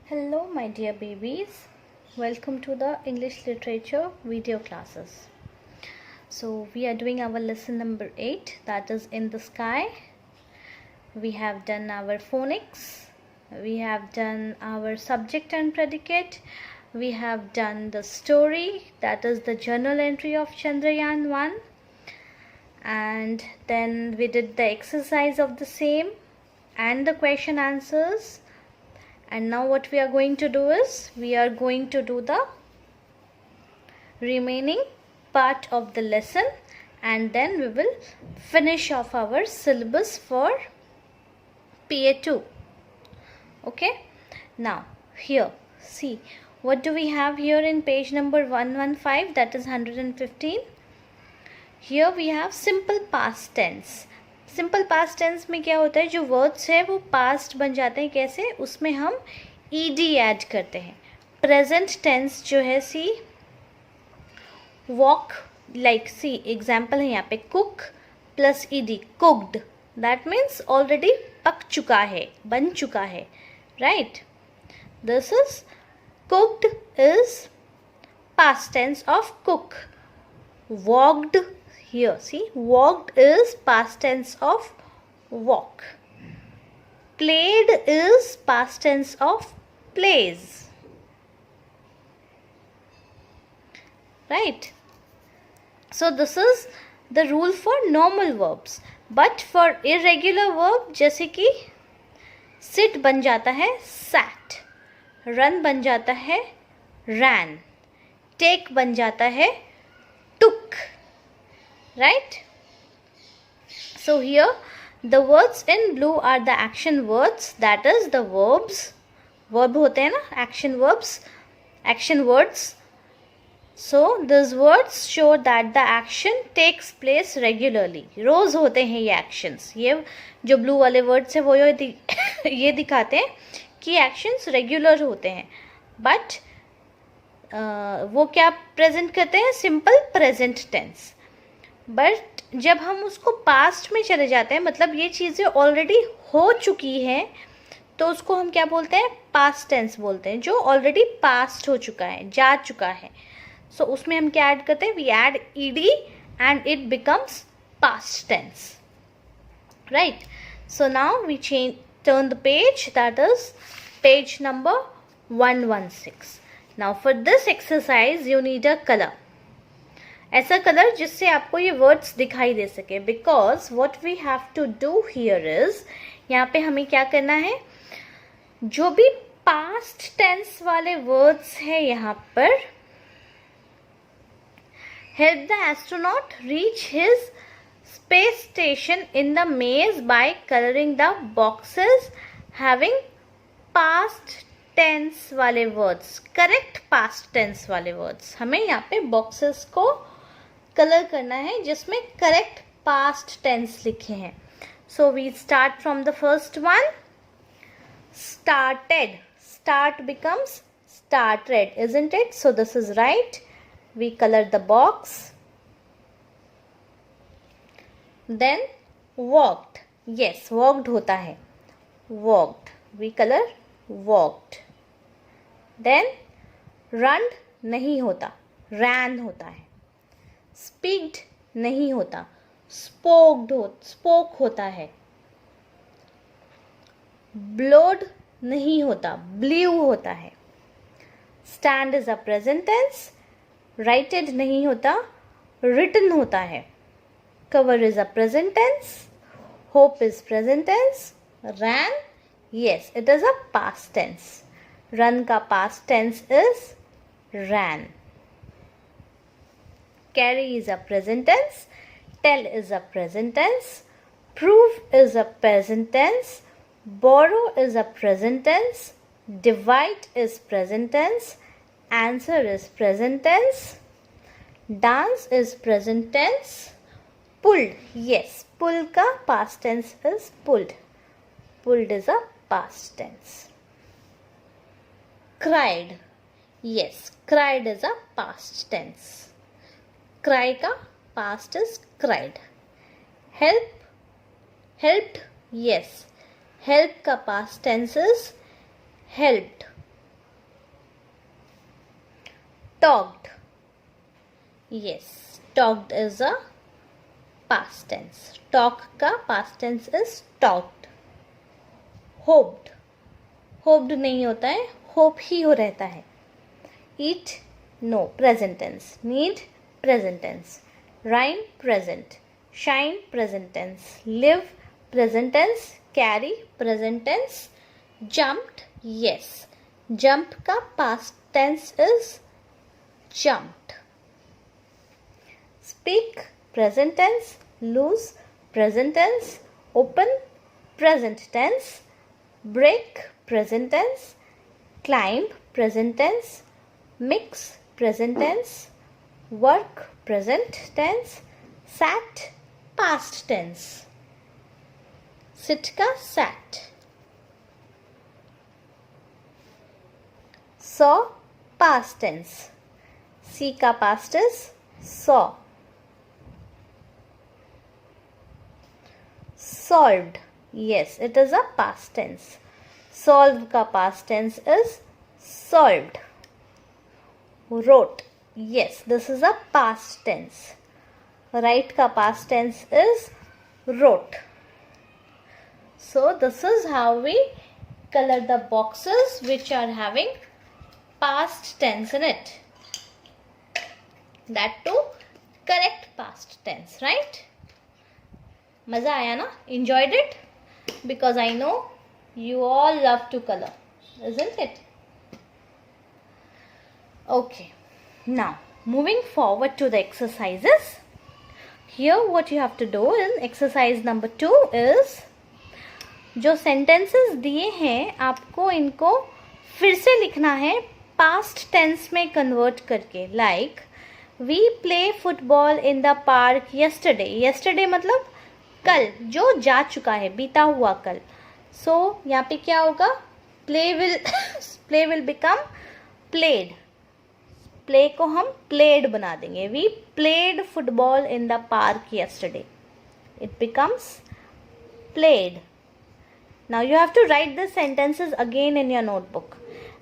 Hello, my dear babies. Welcome to the English Literature video classes. So, we are doing our lesson number 8, that is In the Sky. We have done our phonics. We have done our subject and predicate. We have done the story, that is the journal entry of Chandrayaan 1. And then we did the exercise of the same and the question answers. And now what we are going to do is we are going to do the remaining part of the lesson, and then we will finish off our syllabus for PA2. Okay, now here see what do we have here in page number 115, that is 115. Here we have simple past tense. Simple past tense में क्या होता है, जो words है वो past बन जाते हैं. कैसे? उसमें हम ईडी ऐड करते हैं. प्रेजेंट टेंस जो है see walk, like see example है यहाँ पे, cook plus ED, cooked, that means already पक चुका है, बन चुका है, right. This is cooked is past tense of cook. Walked, here see, walked is past tense of walk. Played is past tense of plays, right? So this is the rule for normal verbs, but for irregular verb जैसे कि sit बन जाता है sat, run बन जाता है ran, take बन जाता है took, right? So here the words in blue are the action words, that is the verbs. Verb होते हैं ना, action verbs, action words. So these words show that the action takes place regularly. रोज होते हैं ये actions. ये जो blue वाले words है वो ये दिखाते हैं कि actions regular होते हैं, but वो क्या present करते हैं? Simple present tense. बट जब हम उसको पास्ट में चले जाते हैं, मतलब ये चीज़ें ऑलरेडी हो चुकी हैं, तो उसको हम क्या बोलते हैं? पास्ट टेंस बोलते हैं, जो ऑलरेडी पास्ट हो चुका है, जा चुका है. सो उसमें हम क्या ऐड करते हैं? We add ED and it becomes past tense, right. So now we turn the page, that is page number 116. Now for this exercise you need a colour. ऐसा कलर जिससे आपको ये वर्ड्स दिखाई दे सके, because what we have to do here is, यहाँ पे हमें क्या करना है, जो भी पास्ट टेंस वाले वर्ड्स है यहाँ पर, help the astronaut reach his space station in the maze by colouring the boxes having past tense वाले वर्ड्स, करेक्ट पास्ट टेंस वाले वर्ड्स. हमें यहाँ पे बॉक्सेस को कलर करना है जिसमें करेक्ट पास्ट टेंस लिखे हैं. So we start from the first one. Started, start becomes started, isn't it? So this is right. We color the box. Then walked, yes, walked होता है, walked, we color walked. Then run नहीं होता, ran होता है. Speaked नहीं होता, spoke होता है. Blowed नहीं होता, blew होता है. Stand is a present tense. Righted नहीं होता, written होता है. Cover is a present tense. Hope is present tense. Ran, yes, it is a past tense. Run का past tense is ran. Carry is a present tense. Tell is a present tense. Prove is a present tense. Borrow is a present tense. Divide is present tense. Answer is present tense. Dance is present tense. Pulled, yes, pull का past tense is pulled. Pulled is a past tense. Cried, yes, cried is a past tense. Cry का past is cried. Help, helped, yes, help का past tense is helped. talked. Yes, talked is a past tense. Talk का past tense is talked. Hoped. Hoped नहीं होता है, hope ही हो रहता है. Eat, no, present tense. Need, present tense. Rhyme, present. Shine, present tense. Live, present tense. Carry, present tense. Jumped, yes. Jump का past tense is jumped. Speak, present tense. Lose, present tense. Open, present tense. Break, present tense. Climb, present tense. Mix, present tense. Work, present tense. Sat, past tense. Sit का sat. Saw, past tense. See का past is saw. Solved, yes, it is a past tense. Solve का past tense is solved. Wrote, yes, this is a past tense. Write का past tense is wrote. So this is how we color the boxes which are having past tense in it. That too correct past tense, right? मजा आया ना? Enjoyed it? Because I know you all love to color, isn't it? Okay, now moving forward to the exercises. Here what you have to do in exercise number 2 is जो sentences दिए हैं आपको इनको फिर से लिखना है past tense में convert करके. Like we play football in the park yesterday. Yesterday मतलब कल, जो जा चुका है, बीता हुआ कल. So यहाँ पे क्या होगा? play will become played. play को हम played बना देंगे. We played football in the park yesterday. It becomes played. Now you have to write the sentences again in your notebook.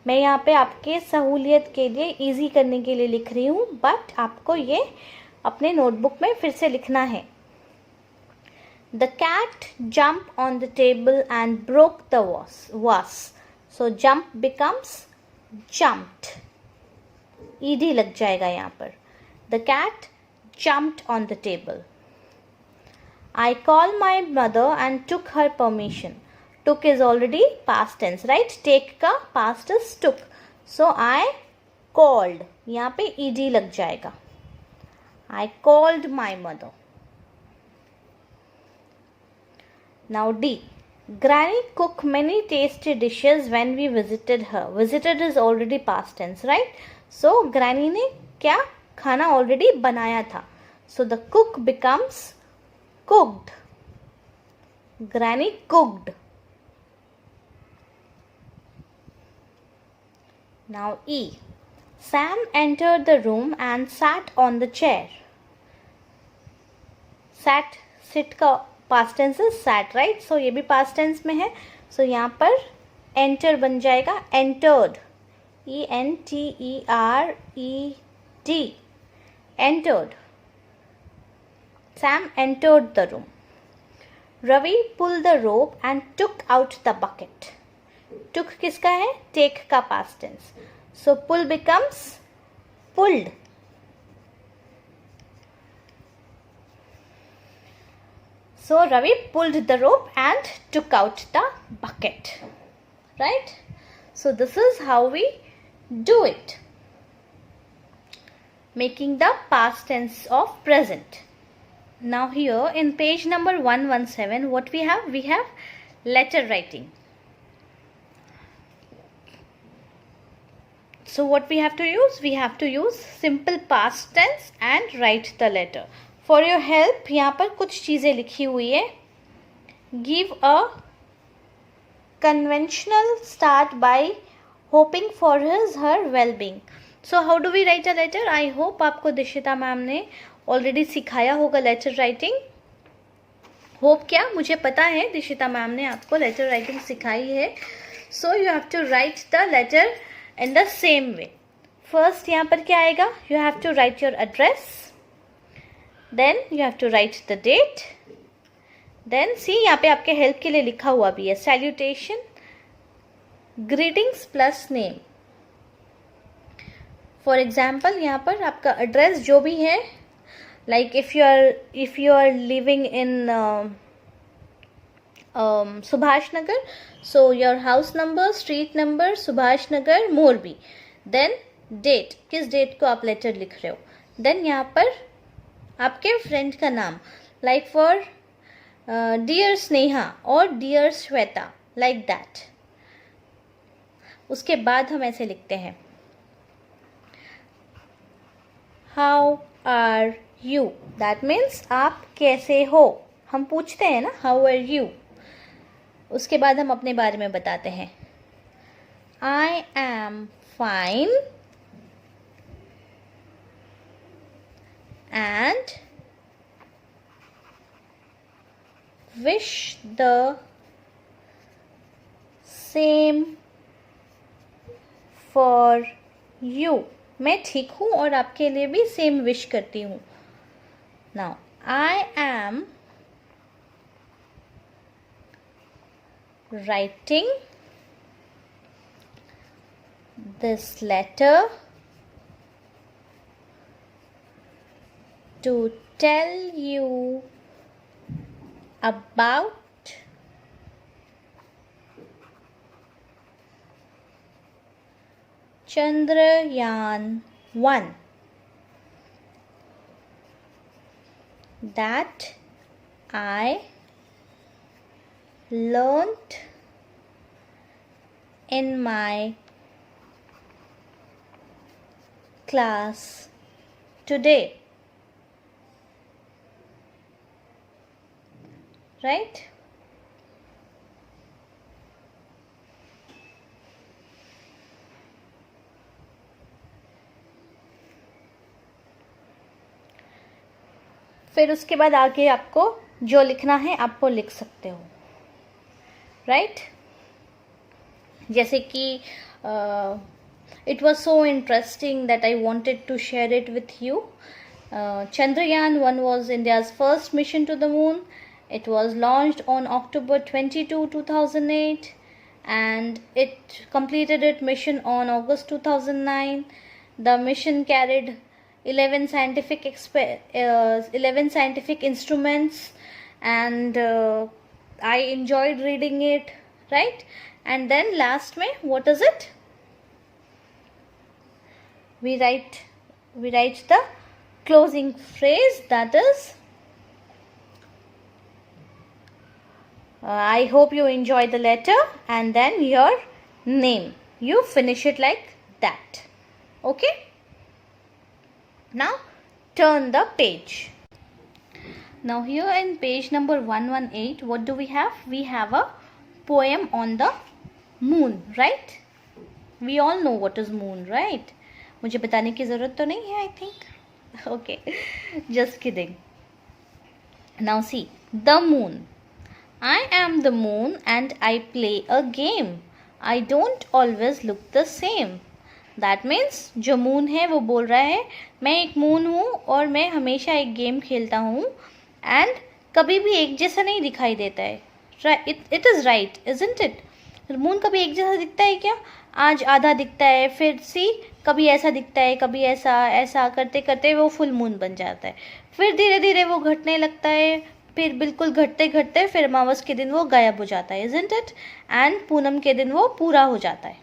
मैं यहाँ पे आपके सहूलियत के लिए इजी करने के लिए लिख रही हूँ, बट आपको ये अपने नोटबुक में फिर से लिखना है. The cat jumped on the table and broke the vase. So jump becomes jumped. ed लग जाएगा यहाँ पर. The cat jumped on the table. I called my mother and took her permission. Took is already past tense, right? Take का past is took. So I called. यहाँ पे ed लग जाएगा. I called my mother. Now D. Granny cooked many tasty dishes when we visited her. Visited is already past tense, right? So Granny ने क्या खाना already बनाया था. So the cook becomes cooked. Granny cooked. Now E. Sam entered the room and sat on the chair. Sat, sit का past tense is sat, right? So ये भी past tense में है. So यहाँ पर enter बन जाएगा entered. entered. Entered. Sam entered the room. Ravi pulled the rope and took out the bucket. Took किसका है? Take का past tense. So pull becomes pulled. So Ravi pulled the rope and took out the bucket. Right? So this is how we do it. Making the past tense of present. Now here in page number 117, what we have? We have letter writing. So what we have to use? We have to use simple past tense and write the letter. For your help, यहाँ पर कुछ चीज़ें लिखी हुई है. Give a conventional start by hoping for her well-being. So how do we write a letter? I hope आपको Dishita ma'am ने already सिखाया होगा लेटर राइटिंग. होप क्या, मुझे पता है दिशिता मैम ने आपको लेटर राइटिंग सिखाई है. So you have to write the letter in the same way. First यहाँ पर क्या आएगा, you have to write your address, then you have to write the date, then see यहाँ पे आपके हेल्प के लिए लिखा हुआ भी है, salutation greetings plus name. For example यहाँ पर आपका एड्रेस जो भी है, like if you are living in Subhash Nagar, so your house number, street number, Subhash Nagar, Morbi, then date, किस डेट को आप लेटर लिख रहे हो, देन यहाँ पर आपके फ्रेंड का नाम, लाइक फॉर डियर स्नेहा और डियर श्वेता, लाइक दैट। उसके बाद हम ऐसे लिखते हैं, how are you, that means आप कैसे हो, हम पूछते हैं ना हाउ आर यू। उसके बाद हम अपने बारे में बताते हैं, I am fine and wish the same for you, मैं ठीक हूँ और आपके लिए भी सेम विश करती हूँ। Now I am writing this letter to tell you about Chandrayaan 1 that I learnt in my class today. Right? फिर उसके बाद आगे आपको जो लिखना है आप वो लिख सकते हो, राइट? जैसे कि it was so interesting that I wanted to share it with you. Chandrayaan 1 was India's first mission to the moon. It was launched on October 22, 2008 and it completed its mission on August 2009. The mission carried 11 scientific instruments and I enjoyed reading it, right? And then last mein, what is it? We write the closing phrase, that is I hope you enjoy the letter and then your name. You finish it like that. Okay? Now turn the page. Now here in page number 118, what do we have? We have a poem on the moon, right? We all know what is moon, right? मुझे बताने की ज़रूरत तो नहीं है, I think. Okay, just kidding. Now see, the moon. I am the moon and I play a game. I don't always look the same. That means जो moon है वो बोल रहा है मैं एक moon हूँ और मैं हमेशा एक गेम खेलता हूँ and कभी भी एक जैसा नहीं दिखाई देता है. It is right, isn't it? Moon कभी एक जैसा दिखता है क्या? आज आधा दिखता है, फिर सी कभी ऐसा दिखता है, कभी ऐसा करते करते वो फुल मून बन जाता है, फिर धीरे धीरे वो घटने लगता है, फिर बिल्कुल घटते घटते फिर अमावस के दिन वो गायब हो जाता है, isn't it? एंड पूनम के दिन वो पूरा हो जाता है.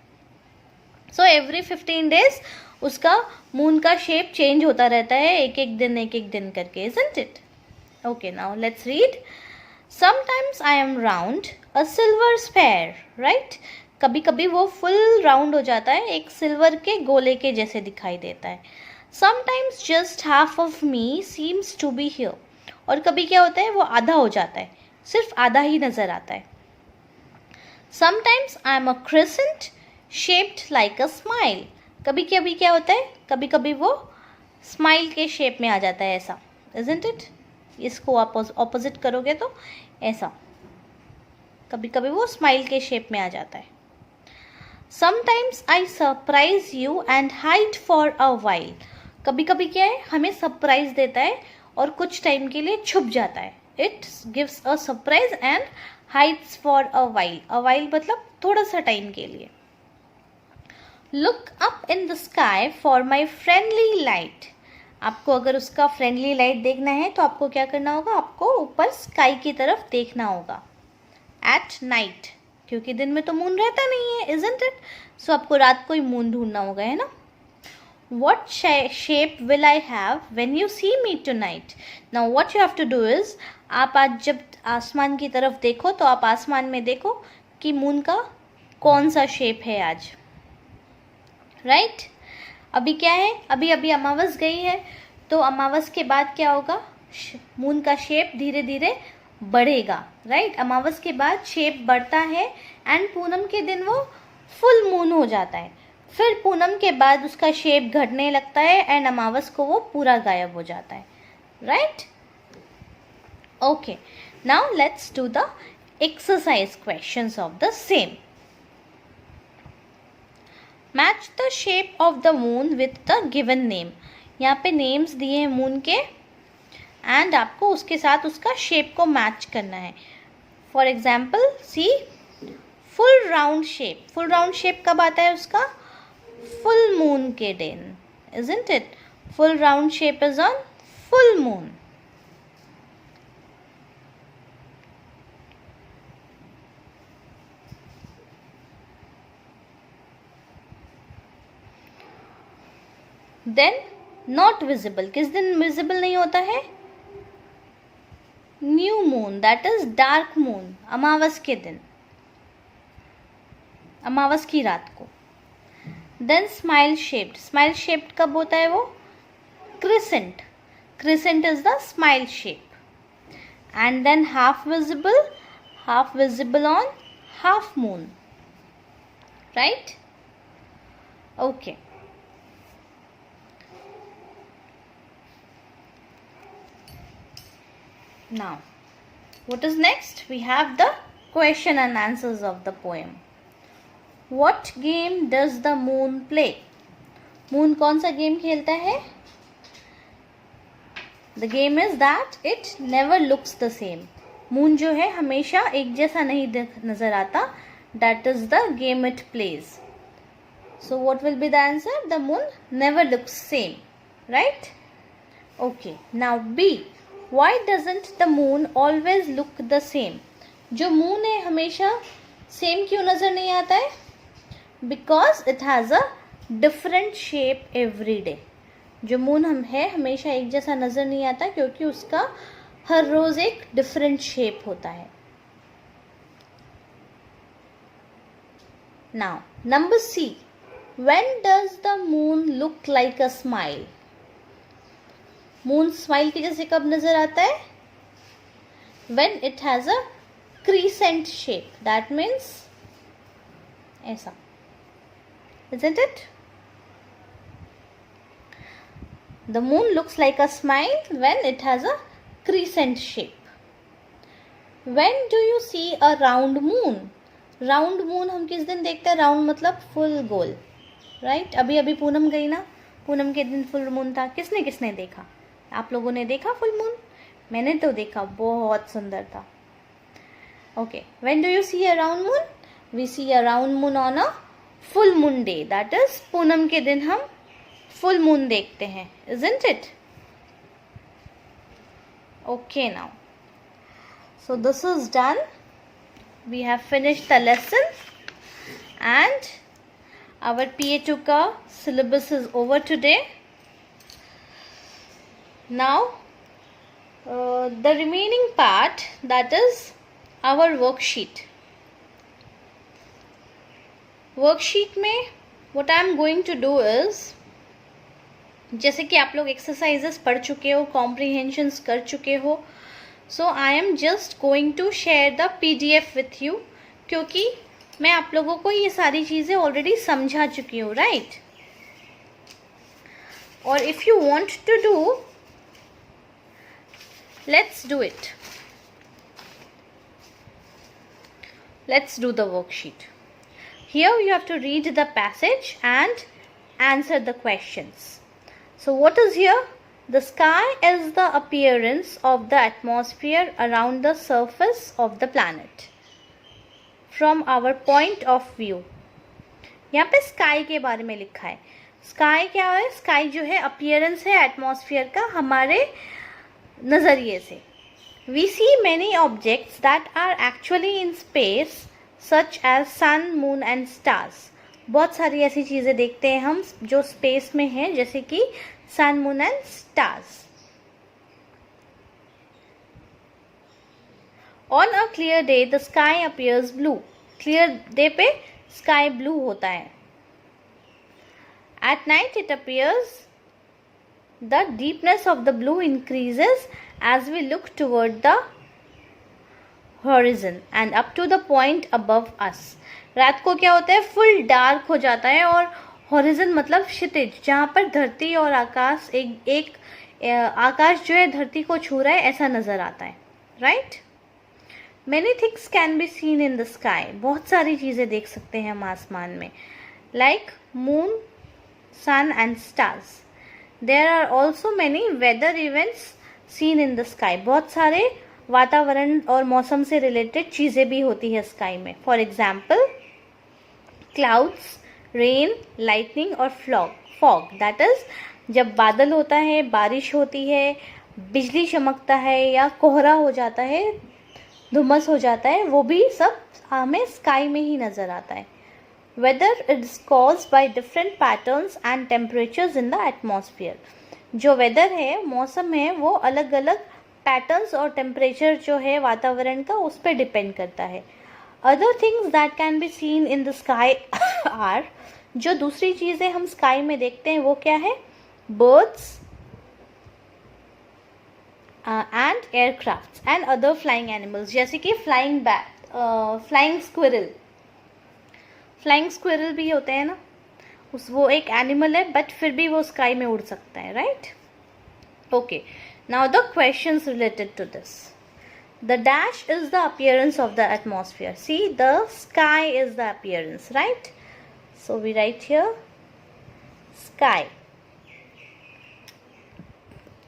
सो एवरी 15 days उसका मून का शेप चेंज होता रहता है, एक एक दिन करके, isn't it? Okay, now let's read. Sometimes I am round, a silver sphere, right? कभी कभी वो फुल राउंड हो जाता है, एक सिल्वर के गोले के जैसे दिखाई देता है. Sometimes just half of me seems to be here. और कभी क्या होता है वो आधा हो जाता है, सिर्फ आधा ही नज़र आता है. Sometimes I am a crescent shaped like a smile. कभी कभी क्या होता है, कभी कभी वो स्माइल के शेप में आ जाता है, ऐसा, isn't it? इसको आप ऑपोजिट करोगे तो ऐसा, कभी कभी वो स्माइल के शेप में आ जाता है. Sometimes I surprise you and hide for a while. कभी कभी क्या है, हमें सरप्राइज देता है और कुछ टाइम के लिए छुप जाता है. It gives a surprise and hides for a while. A while मतलब थोड़ा सा टाइम के लिए. Look up in the sky for my friendly light. आपको अगर उसका फ्रेंडली लाइट देखना है तो आपको क्या करना होगा, आपको ऊपर स्काई की तरफ देखना होगा. एट नाइट, क्योंकि दिन में तो मून रहता नहीं है, इजंट इट? सो आपको रात को ही मून ढूंढना होगा, है ना. What shape will I have when you see me tonight? Now what you have to do is, आप आज जब आसमान की तरफ देखो तो आप आसमान में देखो कि मून का कौन सा शेप है आज. राइट? अभी क्या है, अभी अभी अमावस गई है, तो अमावस के बाद क्या होगा, मून का शेप धीरे धीरे बढ़ेगा. राइट? अमावस के बाद शेप बढ़ता है एंड पूनम के दिन वो फुल मून हो जाता है. फिर पूनम के बाद उसका शेप घटने लगता है एंड अमावस को वो पूरा गायब हो जाता है. Right? Okay, now let's do the exercise questions of the same. Match the shape of the moon with the given name. यहाँ पे नेम्स दिए हैं मून के एंड आपको उसके साथ उसका शेप को मैच करना है. For example see, full round shape. Full round shape कब आता है उसका, full moon के दिन, isn't it? Full round shape is on full moon. Then not visible. किस दिन visible नहीं होता है, new moon, that is dark moon. अमावस के दिन, अमावस की रात को. Then smile shaped. Smile shaped कब होता है वो, crescent. Crescent is the smile shape. And then half visible on half moon. Right? Okay. Now what is next? We have the question and answers of the poem. What game does the moon play? Moon कौन सा game खेलता है? The game is that it never looks the same. Moon जो है हमेशा एक जैसा नहीं नजर आता. That is the game it plays. So what will be the answer? The moon never looks same. Right? Okay. Now B. Why doesn't the moon always look the same? जो moon है हमेशा सेम क्यों नजर नहीं आता है? Because it has a different shape every day. जो moon हम है हमेशा एक जैसा नजर नहीं आता क्योंकि उसका हर रोज एक डिफरेंट शेप होता है. Now number C. When does the moon look like a smile? Moon smile की जैसे कब नजर आता है? When it has a crescent shape. That means ऐसा. Isn't it? The moon looks like a smile when it has a crescent shape. When do you see a round moon? Round moon हम किस दिन देखते हैं? Round मतलब full गोल. Right? अभी अभी पूनम गई ना, पूनम के दिन full moon था. किसने किसने देखा? आप लोगों ने देखा full moon? मैंने तो देखा, बहुत सुंदर था. Okay. When do you see a round moon? We see a round moon on a full moon day. That is Poonam के दिन हम full moon देखते हैं. Isn't it? Okay now. So this is done. We have finished the lesson and our PA2 का syllabus is over today. Now the remaining part, that is our worksheet. Worksheet में what I am going to do is, जैसे कि आप लोग exercises पढ़ चुके हो, comprehensions कर चुके हो, so I am just going to share the PDF with you, क्योंकि मैं आप लोगों को ये सारी चीज़ें ऑलरेडी समझा चुकी हूँ. राइट? और if you want to do, let's do it. Let's do the worksheet. Here you have to read the passage and answer the questions. So what is here? The sky is the appearance of the atmosphere around the surface of the planet from our point of view. यहाँ पे sky के बारे में लिखा है. Sky क्या है? Sky जो है अपीयरेंस है एटमॉस्फेयर का हमारे नज़रिए से. We see many objects that are actually in space such as sun, moon and stars. बहुत सारी ऐसी चीज़ें देखते हैं हम जो स्पेस में हैं, जैसे कि sun, moon and stars. On a clear day the sky appears blue. Clear day पे स्काई ब्लू होता है. At night it appears the deepness of the blue increases as we look toward the horizon and up to the point above us. रात को क्या होता है? Full dark हो जाता है और हॉरिजन मतलब क्षितिज, जहाँ पर धरती और आकाश एक आकाश जो है धरती को छू रहा है ऐसा नज़र आता है. Right. Many things can be seen in the sky. बहुत सारी चीज़ें देख सकते हैं हम आसमान में. Like moon, sun and stars. There are also many weather events seen in the sky. बहुत सारे वातावरण और मौसम से रिलेटेड चीज़ें भी होती है स्काई में. For example clouds, rain, lightning और फॉग. दैट इज जब बादल होता है, बारिश होती है, बिजली चमकता है या कोहरा हो जाता है, धुम्मस हो जाता है, वो भी सब हमें स्काई में ही नज़र आता है. Weather is caused by different patterns and temperatures in the atmosphere. जो वेदर है, मौसम है, वो अलग अलग पैटर्न्स और टेम्परेचर जो है वातावरण का उस पर डिपेंड करता है. Other things that can be seen in the sky are, जो दूसरी चीज़ें हम स्काई में देखते हैं वो क्या है? Birds and aircraft and other flying animals, जैसे कि flying bat, flying squirrel. Flying squirrel भी होते हैं ना, वो एक एनिमल है बट फिर भी वो स्काई में उड़ सकता है. Right. Okay. Now the questions related to this. The dash is the appearance of the atmosphere. See, the sky is the appearance, right? So we write here sky.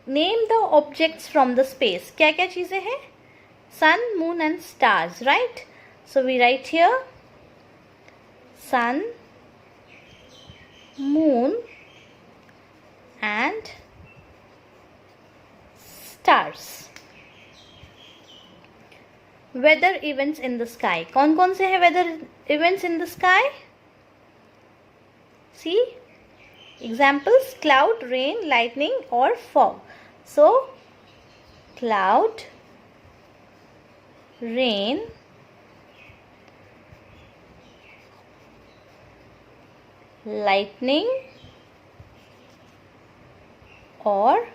Name the objects from the space. क्या क्या चीज़ें हैं? Sun, moon and stars, right? So we write here sun, moon and stars. Weather events in the sky. कौन कौन से हैं weather events in the sky? See, examples: cloud, rain, lightning or fog. So cloud, rain, lightning or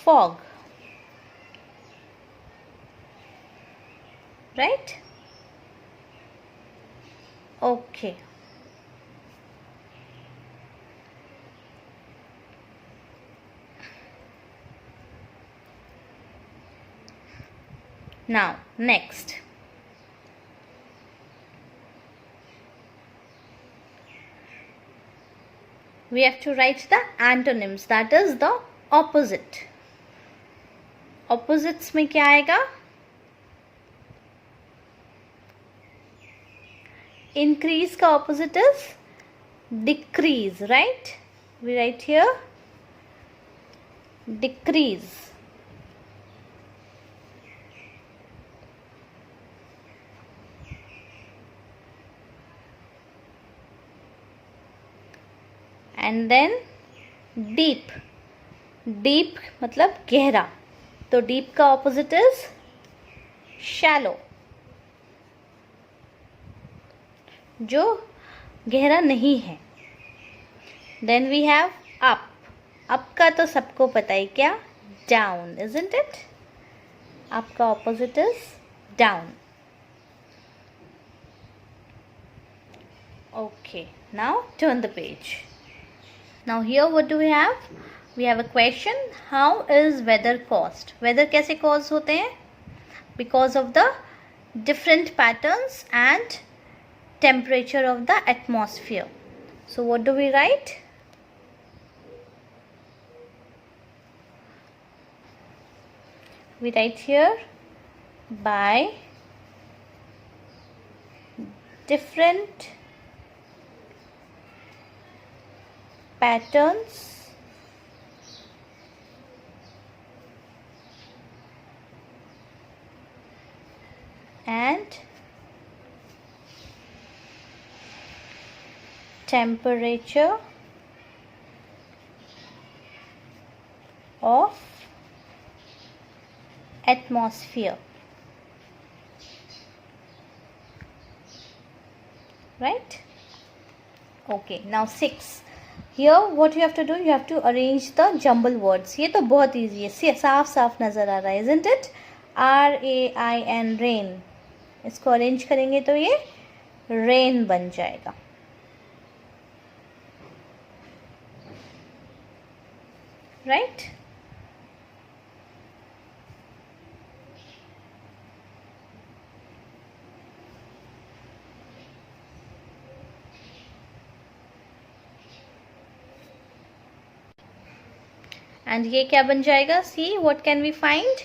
fog. Right? Okay. Now, next. We have to write the antonyms, that is the opposite. Opposites में क्या आएगा? Increase का opposite is decrease, right? We write here decrease. And then deep. Deep मतलब गहरा. तो deep का opposite is shallow, जो गहरा नहीं है. Then we have up. up का तो सबको पता है क्या? down, isn't it? up का opposite is down. Okay, now turn the page. Now here what do we have? We have a question. How is weather caused? Weather कैसे cause होते हैं? Because of the different patterns and temperature of the atmosphere. So what do we write? We write here by different patterns and temperature of atmosphere. Right? Okay, now 6. Here what you have to do, you have to arrange the jumble words. ये तो बहुत easy है, साफ साफ नज़र आ रहा है, isn't it? RAIN, rain. इसको अरेंज करेंगे तो ये रेन बन जाएगा. Right? And ये क्या बन जाएगा? See, what can we find?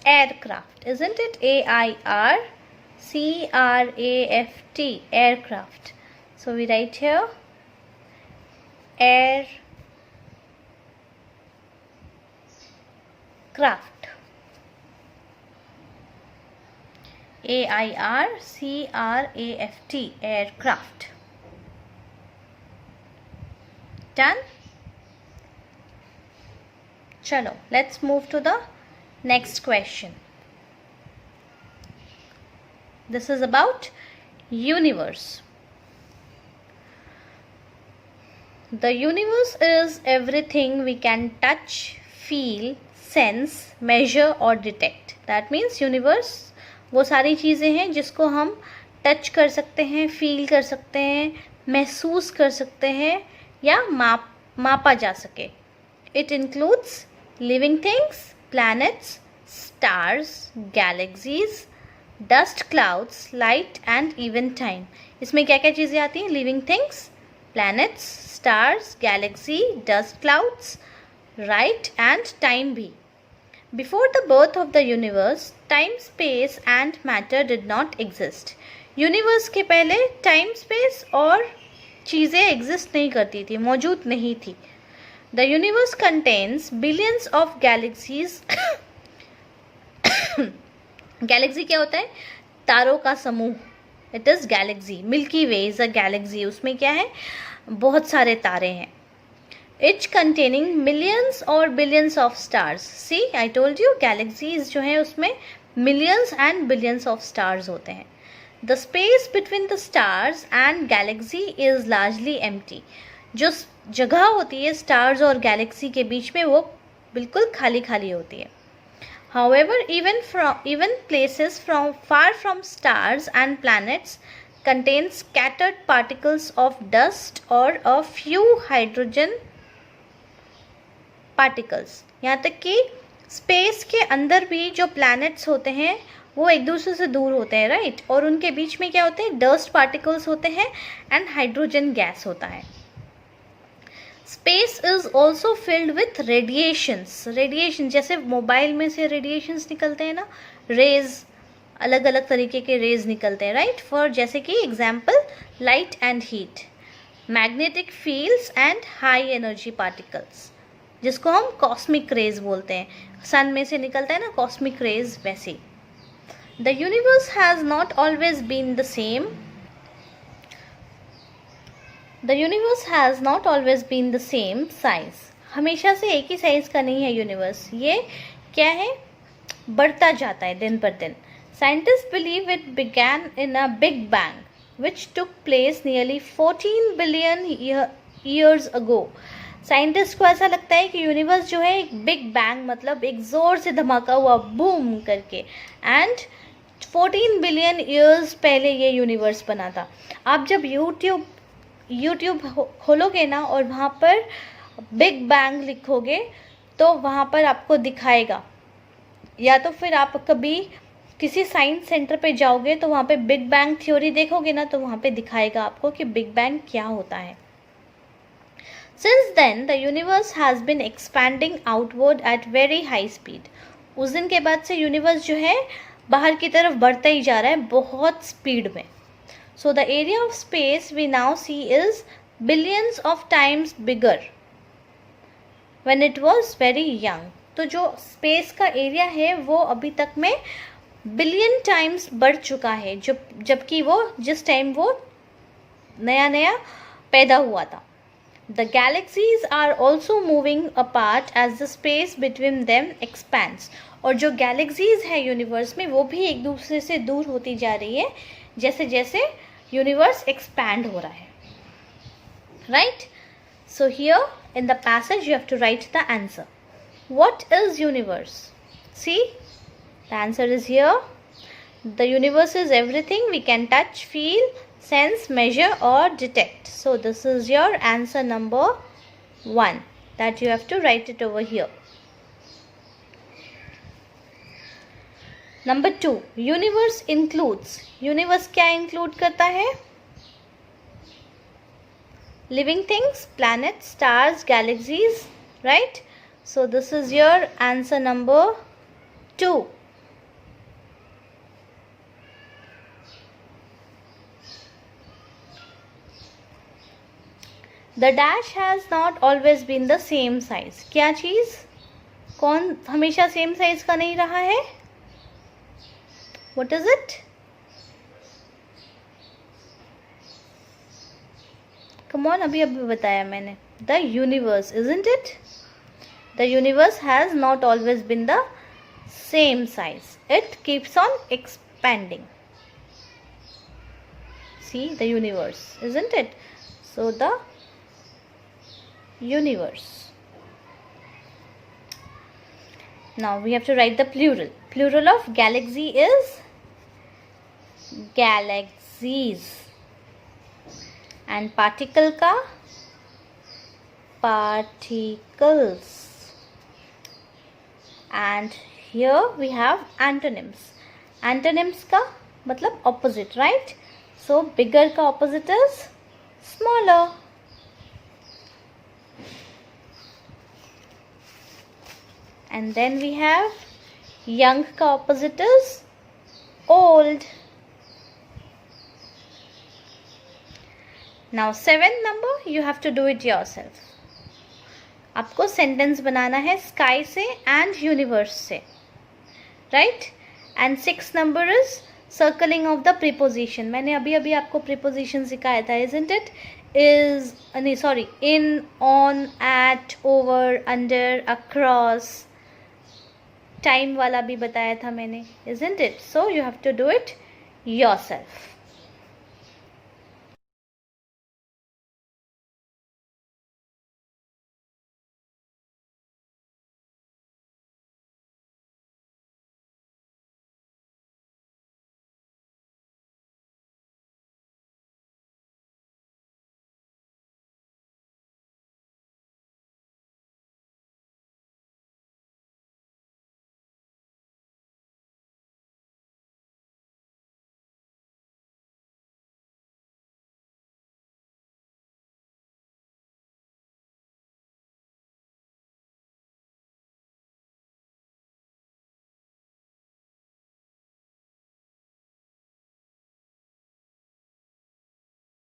Aircraft, isn't it? AIRCRAFT, aircraft. So we write here aircraft. AIRCRAFT, aircraft. Done? Chalo, let's move to the next question. This is about universe. The universe is everything we can touch, feel, sense, measure or detect. That means universe वो सारी चीज़ें हैं जिसको हम touch कर सकते हैं, feel कर सकते हैं, महसूस कर सकते हैं या मापा जा सके. It includes living things, planets, stars, galaxies, dust clouds, light and even time. इसमें क्या क्या चीज़ें आती हैं? Living things, planets, stars, galaxy, dust clouds, light and time भी. Before the birth of the universe, time, space and matter did not exist. Universe के पहले time, space और चीज़ें exist नहीं करती थी, मौजूद नहीं थी. The universe contains billions of galaxies. Galaxy क्या होता है? तारों का समूह. It is galaxy. Milky Way is a galaxy. उसमें क्या है? बहुत सारे तारे हैं. Each containing millions or billions of stars. See, I told you galaxies जो हैं उसमें millions and billions of stars होते हैं. The space between the stars and galaxy is largely empty. जो जगह होती है स्टार्स और गैलेक्सी के बीच में वो बिल्कुल खाली खाली होती है. However, even places far from stars and planets contain scattered particles of dust or a few hydrogen particles. यहाँ तक कि स्पेस के अंदर भी जो प्लैनेट्स होते हैं वो एक दूसरे से दूर होते हैं, राइट? और उनके बीच में क्या होते हैं? डस्ट पार्टिकल्स होते हैं एंड हाइड्रोजन गैस होता है. Space is also filled with radiations. Radiation जैसे मोबाइल में से रेडिएशंस निकलते हैं ना, रेज, अलग अलग तरीके के रेज निकलते हैं, राइट? फॉर जैसे कि example light and heat, magnetic fields and high energy particles जिसको हम कॉस्मिक रेज बोलते हैं. सन में से निकलता है ना कॉस्मिक रेज, वैसे. The universe has not always been the same. The universe has not always been the same size. हमेशा से एक ही साइज का नहीं है यूनिवर्स. ये क्या है? बढ़ता जाता है दिन पर दिन. Scientists believe it began in a big bang, which took place nearly 14 billion years ago. Scientist को ऐसा लगता है कि यूनिवर्स जो है एक बिग बैंग, मतलब एक ज़ोर से धमाका हुआ, बूम करके, एंड 14 बिलियन ईयर्स पहले ये यूनिवर्स बना था. आप जब यूट्यूब खोलोगे ना और वहाँ पर बिग बैंग लिखोगे तो वहाँ पर आपको दिखाएगा. या तो फिर आप कभी किसी साइंस सेंटर पे जाओगे तो वहाँ पे बिग बैंग थ्योरी देखोगे ना, तो वहाँ पे दिखाएगा आपको कि बिग बैंग क्या होता है. Since then, the universe has been expanding outward at very high speed. उस दिन के बाद से यूनिवर्स जो है बाहर की तरफ बढ़ता ही जा रहा है बहुत स्पीड में. So the area of space we now see is billions of times bigger when it was very young. तो जो स्पेस का एरिया है वो अभी तक में बिलियन टाइम्स बढ़ चुका है, जबकि वो जिस टाइम वो नया नया पैदा हुआ था. The galaxies are also moving apart as the space between them expands. और जो गैलेक्सीज है यूनिवर्स में वो भी एक दूसरे से दूर होती जा रही है जैसे जैसे यूनिवर्स एक्सपैंड हो रहा है. Right. So here in the passage you have to write the answer. What is universe? See, the answer is here. The universe is everything we can touch, feel, sense, measure or detect. So this is your answer number 1 that you have to write it over here. Number 2, universe includes. Universe क्या include करता है? Living things, planets, stars, galaxies, right? So this is your answer number 2. The dash has not always been the same size. क्या चीज़ कौन हमेशा same size का नहीं रहा है? What is it? Come on, अभी बताया मैंने. The universe, isn't it? The universe has not always been the same size. It keeps on expanding. See, the universe, isn't it? So the universe. Now we have to write the plural. Plural of galaxy is galaxies. And particle का particles. And here we have antonyms. Antonyms का मतलब opposite, right? So bigger का opposite is smaller. And then we have young का opposite is old. Now 7th number you have to do it yourself. आपको sentence बनाना है sky से and universe से, right. And 6th number is circling of the preposition. मैंने अभी अभी आपको प्रीपोजिशन सिखाया था, इजंट इट? इज नहीं sorry, in, on, at, over, under, across. Time वाला भी बताया था मैंने, isn't it? So you have to do it yourself.